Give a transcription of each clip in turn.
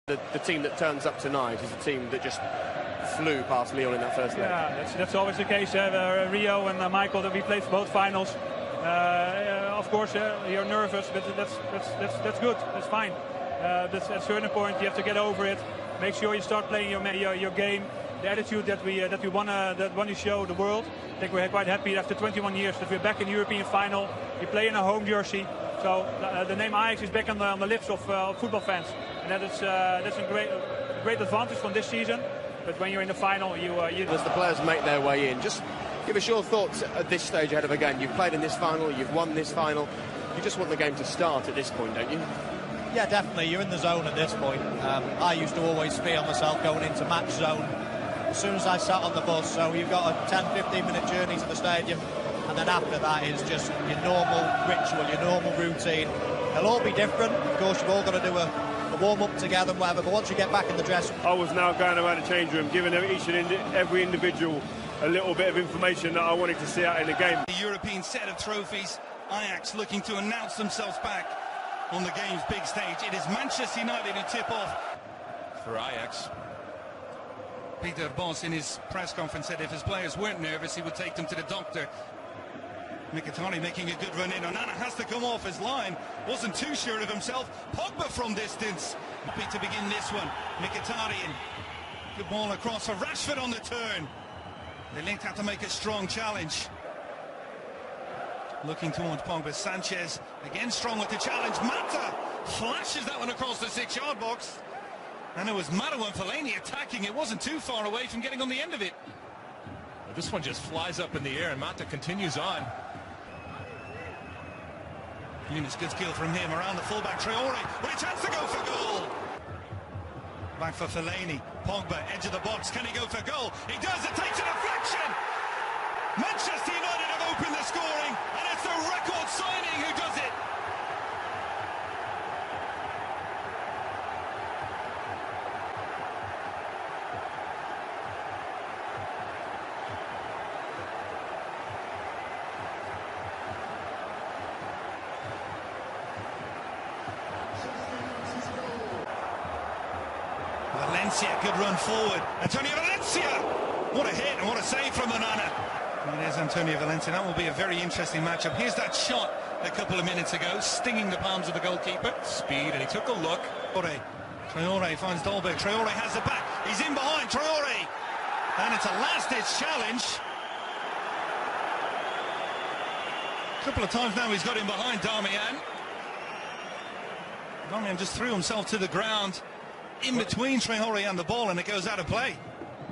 The team that turns up tonight is a team that just flew past Lyon in that first leg. Yeah, that's always the case. Rio and Michael, that we played for both finals. Of course, you're nervous, but that's good. That's fine. But at a certain point, you have to get over it. Make sure you start playing your game. The attitude that we want to show the world. I think we're quite happy after 21 years that we're back in the European final. We play in a home jersey. So the name Ajax is back on the lips of football fans, and that's a great advantage from this season. But when you're in the final, as the players make their way in, just give us your thoughts at this stage ahead of a game. You've played in this final, you've won this final. You just want the game to start at this point, don't you? Yeah, definitely. You're in the zone at this point. I used to always feel myself going into match zone as soon as I sat on the bus. So you've got a 10-15 minute journey to the stadium. And then after that is just your normal ritual, your normal routine. They'll all be different. Of course, you've all got to do a warm-up together and whatever, but once you get back in the dress... I was now going around the change room, giving each and every individual a little bit of information that I wanted to see out in the game. The European set of trophies, Ajax looking to announce themselves back on the game's big stage. It is Manchester United who tip off for Ajax. Peter Bos in his press conference said if his players weren't nervous, he would take them to the doctor. Mkhitaryan making a good run in. Onana has to come off his line. Wasn't too sure of himself. Pogba from distance. Happy to begin this one. Mkhitaryan. Good ball across for Rashford on the turn. The Link had to make a strong challenge. Looking towards Pogba. Sanchez again strong with the challenge. Mata flashes that one across the 6-yard box. And it was Mata and Fellaini attacking. It wasn't too far away from getting on the end of it. This one just flies up in the air and Mata continues on. It's good skill from him around the fullback. Traore with a chance to go for goal. Back for Fellaini. Pogba, edge of the box. Can he go for goal? He does. It takes a deflection. Manchester United have opened the scoring, and it's the record signing who does it. Valencia, good run forward. Antonio Valencia! What a hit and what a save from Onana. It is Antonio Valencia. That will be a very interesting matchup. Here's that shot a couple of minutes ago, stinging the palms of the goalkeeper. Speed, and he took a look. Traore finds Dolberg. Traore has the back. He's in behind. Traore! And it's a last-ditch challenge. A couple of times now he's got him behind Darmian. Darmian just threw himself to the ground in between Traore and the ball, and it goes out of play.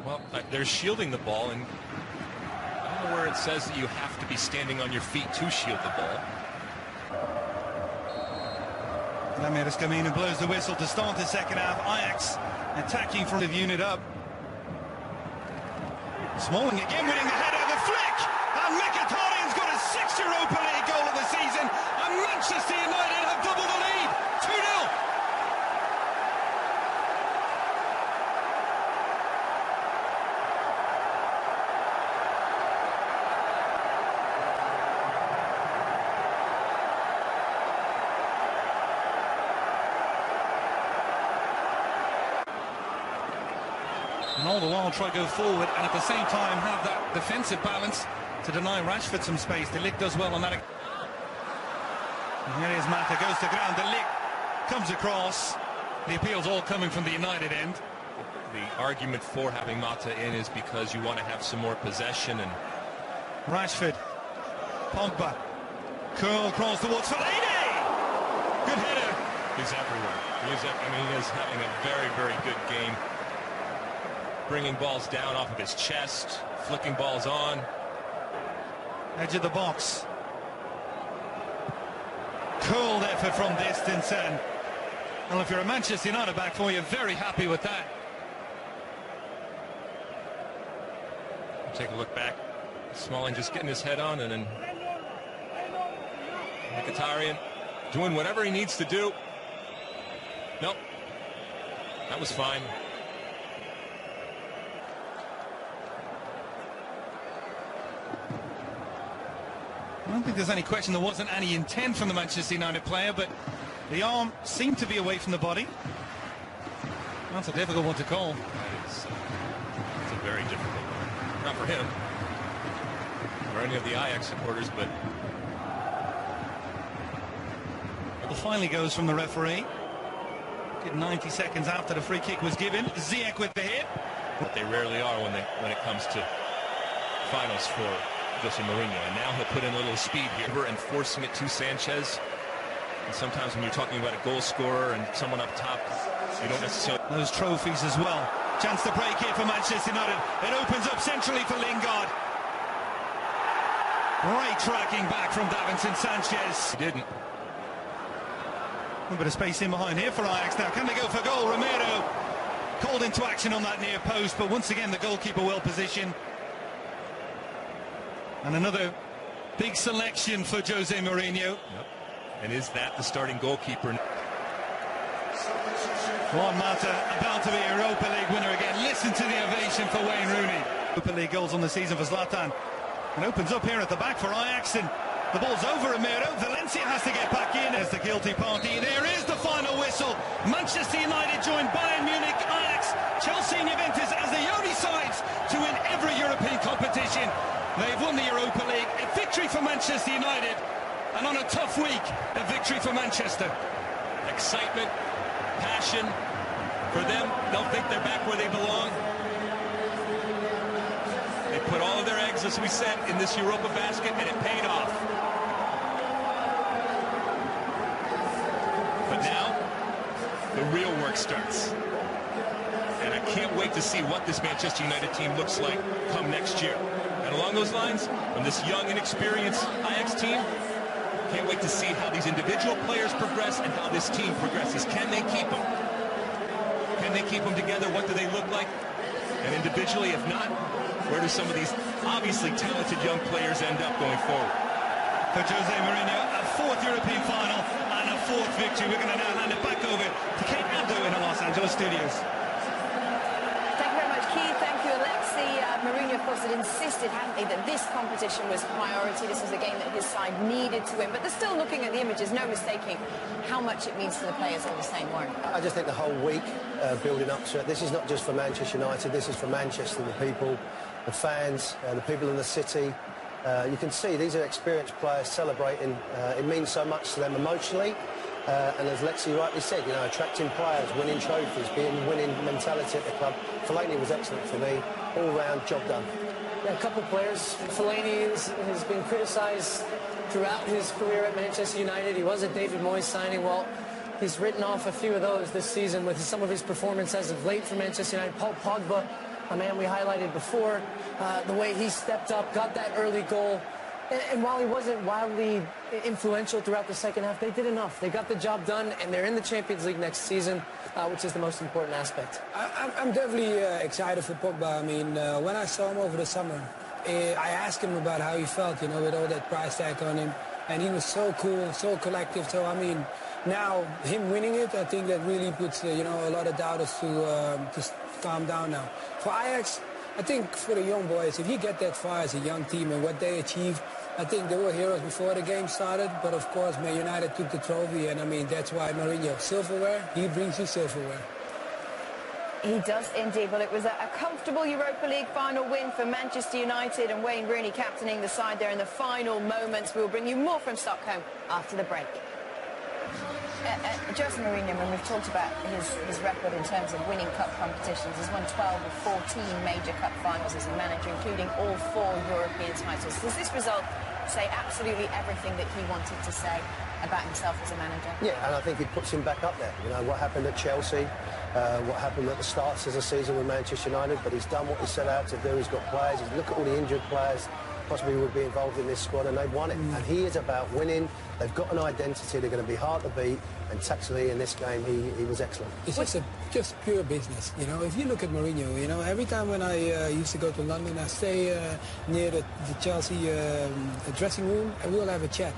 Well, they're shielding the ball, and I don't know where it says that you have to be standing on your feet to shield the ball. Ramirez Camino blows the whistle to start the second half. Ajax attacking from the unit up. Smalling again winning the header, the flick, and Mkhitaryan's got his 6th Europa League goal of the season, and Manchester United have doubled the lead, 2-0. And all the while try to go forward and at the same time have that defensive balance to deny Rashford some space. De Ligt does well on that. And here is Mata, goes to ground. De Ligt comes across. The appeal's all coming from the United end. The argument for having Mata in is because you want to have some more possession. And Rashford, Pogba, curl across towards Fellaini. Good header. He's everywhere. He is having a very, very good game. Bringing balls down off of his chest, flicking balls on. Edge of the box. Cold effort from distance, and well, if you're a Manchester United back four, you're very happy with that. Take a look back. Smalling just getting his head on, and then Mkhitaryan doing whatever he needs to do. Nope. That was fine. I don't think there's any question there wasn't any intent from the Manchester United player, but the arm seemed to be away from the body. That's a difficult one to call. It's a very difficult one. Not for him, or any of the Ajax supporters, but... It finally goes from the referee. Did 90 seconds after the free kick was given. Ziyech with the hit. But they rarely are when it comes to finals for Jose Mourinho. And now he'll put in a little speed here and forcing it to Sanchez. And sometimes when you're talking about a goal scorer and someone up top, you don't necessarily... Those trophies as well. Chance to break here for Manchester United. It opens up centrally for Lingard. Great tracking back from Davinson Sanchez. He didn't. A bit of space in behind here for Ajax now. Can they go for goal? Romero called into action on that near post, but once again the goalkeeper well positioned. And another big selection for Jose Mourinho. Yep. And is that the starting goalkeeper? Juan Mata about to be Europa League winner again. Listen to the ovation for Wayne Rooney. Europa League goals on the season for Zlatan. And opens up here at the back for Ajax. And the ball's over Romero. Valencia has to get back in as the guilty party. There is the final whistle. Manchester United joined Bayern Munich, Ajax, Chelsea and Juventus as the only sides to win every European competition. They've won the Europa League. A victory for Manchester United. And on a tough week, a victory for Manchester. Excitement, passion for them. They'll think they're back where they belong. They put all of their eggs, as we said, in this Europa basket, and it paid off. But now, the real work starts. And I can't wait to see what this Manchester United team looks like come next year. And along those lines, from this young, inexperienced Ajax team, can't wait to see how these individual players progress and how this team progresses. Can they keep them? Can they keep them together? What do they look like? And individually, if not, where do some of these obviously talented young players end up going forward? For Jose Mourinho, a fourth European final and a fourth victory. We're going to now hand it back over to Kate Abdo in the Los Angeles studios. Thank you very much, Keith. Thank you, Alexi. Mourinho, of course, had insisted, hadn't he, that this competition was priority. This was a game that his side needed to win. But they're still looking at the images, no mistaking how much it means to the players all the same, Warren. I just think the whole week building up to it, this is not just for Manchester United, this is for Manchester, the people, the fans, the people in the city. You can see these are experienced players celebrating. It means so much to them emotionally. And as Lexi rightly said, you know, attracting players, winning trophies, being winning mentality at the club. Fellaini was excellent for me. All-round job done. Yeah, a couple of players. Fellaini has been criticised throughout his career at Manchester United. He was a David Moyes signing. Well, he's written off a few of those this season with some of his performance as of late for Manchester United. Paul Pogba, a man we highlighted before, the way he stepped up, got that early goal. And while he wasn't wildly influential throughout the second half, they did enough. They got the job done, and they're in the Champions League next season, which is the most important aspect. I'm definitely excited for Pogba. I mean, when I saw him over the summer, I asked him about how he felt, you know, with all that price tag on him. And he was so cool, so collective. So, I mean, now him winning it, I think that really puts, you know, a lot of doubters to calm down now. For Ajax, I think for the young boys, if you get that far as a young team and what they achieved, I think they were heroes before the game started. But of course, Man United took the trophy, and I mean, that's why Mourinho, silverware, he brings you silverware. He does indeed. Well, it was a comfortable Europa League final win for Manchester United, and Wayne Rooney captaining the side there in the final moments. We will bring you more from Stockholm after the break. Jose Mourinho, when we've talked about his record in terms of winning cup competitions, he's won 12 of 14 major cup finals as a manager, including all 4 European titles. Does this result say absolutely everything that he wanted to say about himself as a manager? Yeah, and I think it puts him back up there. You know, what happened at Chelsea, what happened at the start of the season with Manchester United, but he's done what he set out to do. He's got players. Look at all the injured players possibly would be involved in this squad, and they've won it. And he is about winning. They've got an identity. They're going to be hard to beat, and tactically in this game he was excellent. It's just pure business, you know. If you look at Mourinho, you know, every time when I used to go to London, I stay near the Chelsea dressing room, and we'll have a chat.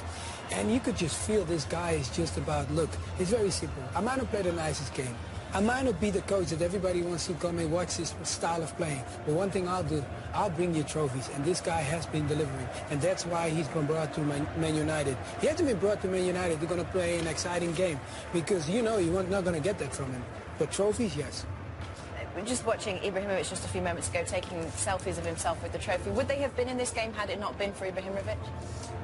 And you could just feel this guy is just about, look, it's very simple. I might not play the nicest game. I might not be the coach that everybody wants to come and watch his style of playing. But one thing I'll do, I'll bring you trophies. And this guy has been delivering. And that's why he's been brought to Man United. He hasn't been brought to Man United. They're going to play an exciting game. Because, you know, you're not going to get that from him. But trophies, yes. We're just watching Ibrahimovic just a few moments ago taking selfies of himself with the trophy. Would they have been in this game had it not been for Ibrahimovic?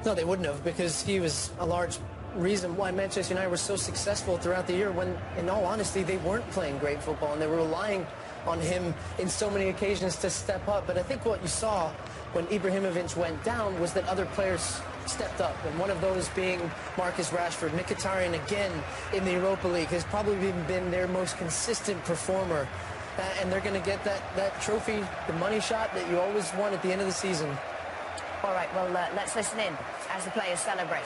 No, they wouldn't have, because he was a large reason why Manchester United were so successful throughout the year when, in all honesty, they weren't playing great football and they were relying on him in so many occasions to step up. But I think what you saw when Ibrahimovic went down was that other players stepped up, and one of those being Marcus Rashford. Mkhitaryan, again, in the Europa League, has probably been their most consistent performer. And they're going to get that trophy, the money shot that you always want at the end of the season. All right, well, let's listen in as the players celebrate.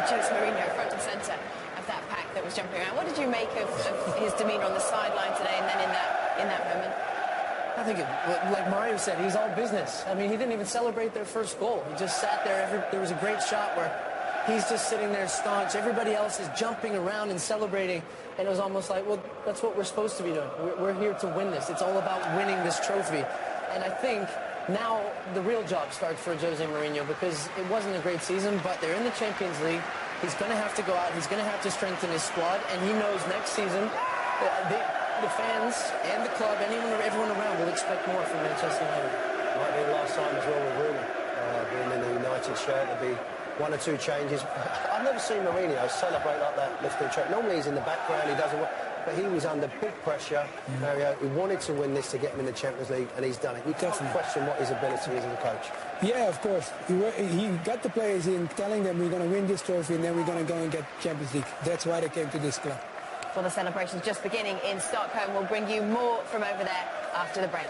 Jose Mourinho front and centre of that pack that was jumping around. What did you make of his demeanour on the sideline today and then in that moment? I think, like Mario said, he's all business. I mean, he didn't even celebrate their first goal. He just sat there. There was a great shot where he's just sitting there staunch. Everybody else is jumping around and celebrating. And it was almost like, well, that's what we're supposed to be doing. We're here to win this. It's all about winning this trophy. And I think now the real job starts for Jose Mourinho, because it wasn't a great season, but they're in the Champions League. He's going to have to go out. He's going to have to strengthen his squad. And he knows next season the fans and the club and everyone around will expect more from Manchester United. Might be the last time as well with Rooney being in the United shirt. There'll be one or two changes. I've never seen Mourinho celebrate like that, lifting trophy. Normally he's in the background, he doesn't work, but he was under big pressure. Mario, he wanted to win this to get him in the Champions League, and he's done it. You can't question what his ability is as a coach. Yeah, of course. He got the players in, telling them we're going to win this trophy and then we're going to go and get Champions League. That's why they came to this club. Well, the celebration's just beginning in Stockholm. We'll bring you more from over there after the break.